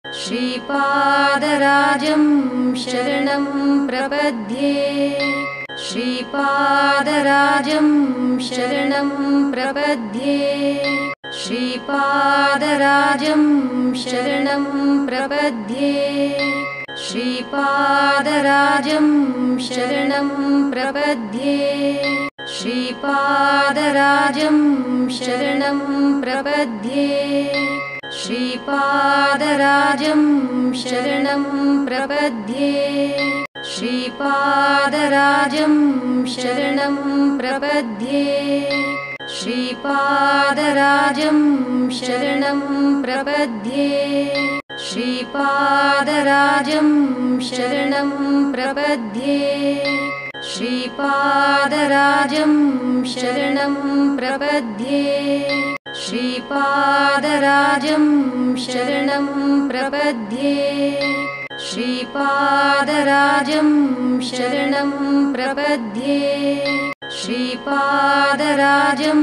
श्रीपादराजं शरणं प्रपद्ये श्रीपादराजं शरणं प्रपद्ये श्रीपादराजं शरणं प्रपद्ये श्रीपादराजं शरणं प्रपद्ये श्रीपादराजं शरणं प्रपद्ये श्रीपादराजं शरणं प्रपद्ये श्रीपादराजं शरणं प्रपद्ये श्रीपादराजं शरणं प्रपद्ये श्रीपादराजं शरणं प्रपद्ये श्रीपादराजं शरणं प्रपद्ये श्रीपादराजं शरणं प्रपद्ये श्रीपादराजं शरणं प्रपद्ये श्रीपादराजं